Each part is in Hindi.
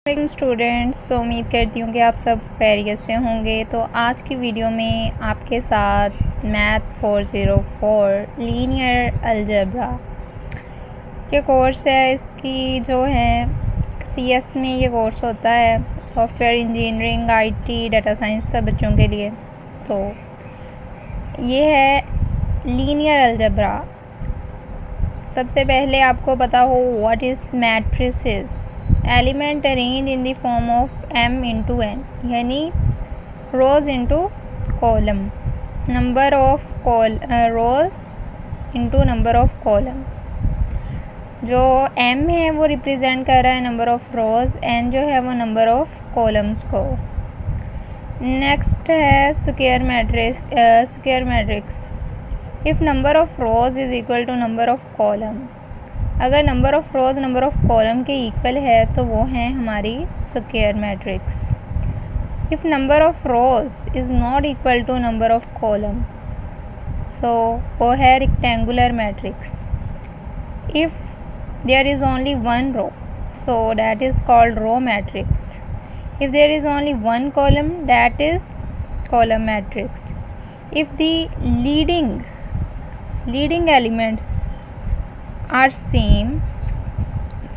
स्टूडेंट्स, तो उम्मीद करती हूँ कि आप सब खैरियत से होंगे। तो आज की वीडियो में आपके साथ मैथ 404 लीनियर अलजेब्रा ये कोर्स है। इसकी जो है CS में ये कोर्स होता है, software engineering, IT, data science, सब बच्चों के लिए। तो ये है लीनियर अलजेब्रा। सबसे पहले आपको पता हो what is matrices. Element arrange in the form of M into N, यानी rows into column, number of rows into number of column. जो M है वो रिप्रेजेंट कर रहा है नंबर ऑफ रोज़, N जो है वो नंबर ऑफ कॉलम्स को। नेक्स्ट है square matrix. If number of rows is equal to number of column, अगर number of rows number of column के इक्वल है तो वो है हमारी square matrix. If number of rows is not equal to number of column, so वो है rectangular matrix. If there is only one row, so that is called row matrix. If there is only one column, that is column matrix. If the leading elements are same,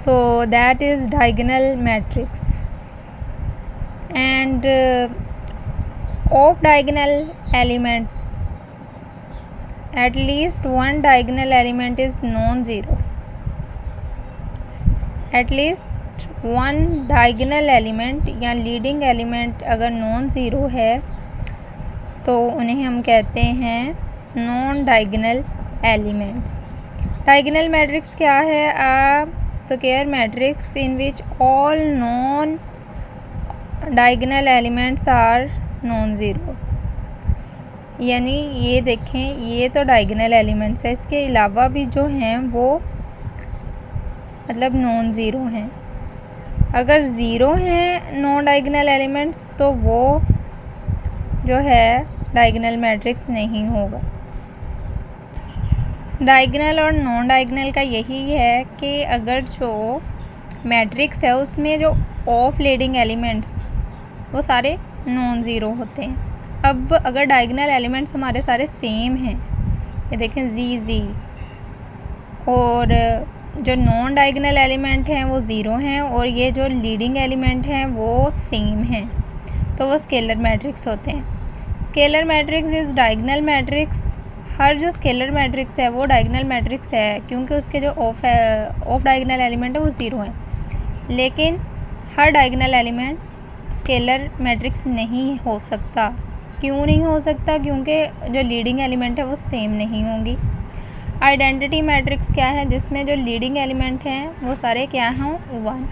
so that is diagonal matrix. And of diagonal element, at least one diagonal element is non-zero. At least one diagonal element या leading element अगर non-zero है तो उन्हें हम कहते हैं non diagonal elements. Diagonal matrix क्या है? Square matrix in which all non diagonal elements are non zero. यानी ये देखें, ये तो डायगोनल एलिमेंट्स है, इसके अलावा भी जो हैं वो मतलब नॉन ज़ीरो हैं। अगर ज़ीरो हैं नॉन डायगोनल एलिमेंट्स तो वो जो है डायगोनल मैट्रिक्स नहीं होगा। डायगोनल और नॉन डायगोनल का यही है कि अगर जो मैट्रिक्स है उसमें जो ऑफ लीडिंग एलिमेंट्स वो सारे नॉन ज़ीरो होते हैं। अब अगर डायगोनल एलिमेंट्स हमारे सारे सेम हैं, ये देखें जी, और जो नॉन डायगोनल एलिमेंट हैं वो ज़ीरो हैं और ये जो लीडिंग एलिमेंट हैं वो सेम हैं, तो वो स्केलर मैट्रिक्स होते हैं। Scalar matrix is diagonal matrix. हर जो स्केलर मैट्रिक्स है वो डायगोनल मैट्रिक्स है क्योंकि उसके जो ऑफ डायगोनल एलिमेंट है वो ज़ीरो हैं। लेकिन हर डायगोनल एलिमेंट स्केलर मैट्रिक्स नहीं हो सकता। क्यों नहीं हो सकता? क्योंकि जो लीडिंग एलिमेंट है वो सेम नहीं होंगी। आइडेंटिटी मैट्रिक्स क्या है? जिसमें जो लीडिंग एलिमेंट हैं वो सारे क्या हों? वन।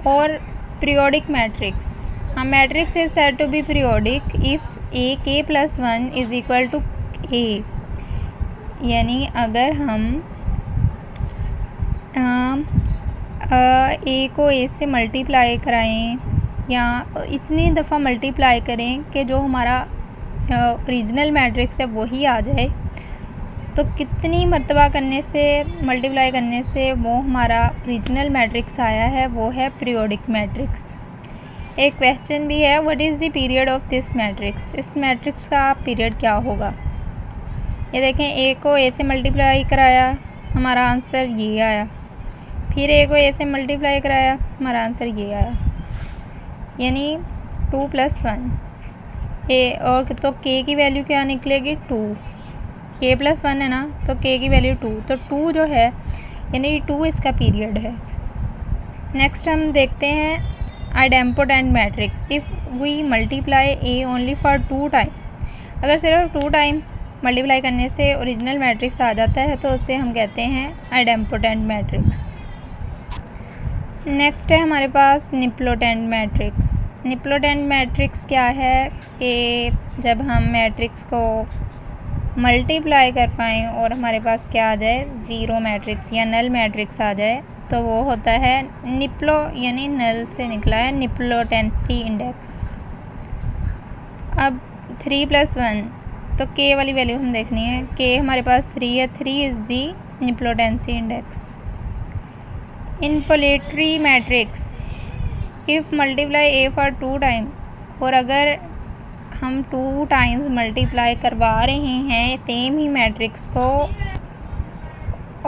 और periodic matrix, a matrix is said to be periodic if k plus 1 is equal to a। यानी अगर हम a को a से मल्टीप्लाई कराएं या इतनी दफ़ा मल्टीप्लाई करें कि जो हमारा ओरिजिनल मैट्रिक्स है वही आ जाए, तो कितनी मर्तबा करने से, मल्टीप्लाई करने से वो हमारा ओरिजिनल मैट्रिक्स आया है, वो है पीरियोडिक मैट्रिक्स। एक क्वेश्चन भी है, what is the period of this matrix. इस मैट्रिक्स का पीरियड क्या होगा? ये देखें, ए को ए से मल्टीप्लाई कराया, हमारा आंसर ये आया। फिर ए को ए से मल्टीप्लाई कराया, हमारा आंसर ये आया, यानी 2 + 1 ए। और तो के की वैल्यू क्या निकलेगी? 2। k + 1 है ना, तो k की वैल्यू 2, तो 2 जो है यानी 2 इसका पीरियड है। नेक्स्ट हम देखते हैं idempotent matrix. If we multiply A only for 2 time, अगर सिर्फ 2 टाइम मल्टीप्लाई करने से ओरिजिनल मैट्रिक्स आ जाता है तो उसे हम कहते हैं आइडेम्पोटेंट मैट्रिक्स। नेक्स्ट है हमारे पास निप्लोटेंट मैट्रिक्स। निप्लोटेंट मैट्रिक्स क्या है कि जब हम मैट्रिक्स को मल्टीप्लाई कर पाएँ और हमारे पास क्या आ जाए? ज़ीरो मैट्रिक्स या नल मैट्रिक्स आ जाए, तो वो होता है निप्लो, यानी नल से निकला है निप्लोटेंसी इंडेक्स। अब 3 + 1, तो k वाली वैल्यू हम देखनी है। k हमारे पास 3 है, 3 is the nilpotency index. Inflatory matrix, if multiply A for 2 time, और अगर हम 2 टाइम्स मल्टीप्लाई करवा रहे हैं सेम ही मैट्रिक्स को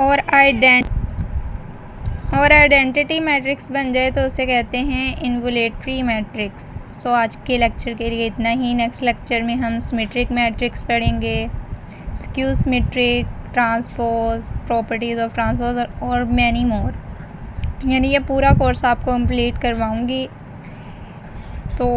और आइडेंटिटी मैट्रिक्स बन जाए तो उसे कहते हैं इन्वोलेटरी मैट्रिक्स। सो आज के लेक्चर के लिए इतना ही। नेक्स्ट लेक्चर में हम सिमेट्रिक मैट्रिक्स पढ़ेंगे, skew symmetric, transpose, properties of transpose और मैनी मोर। यानी ये पूरा कोर्स आपको कंप्लीट करवाऊंगी। तो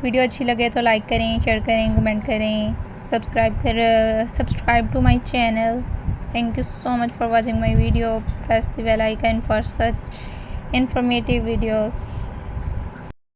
वीडियो अच्छी लगे तो लाइक करें, शेयर करें, कमेंट करें, subscribe to my channel. Thank you so much for watching my video. Press the bell icon for such informative videos.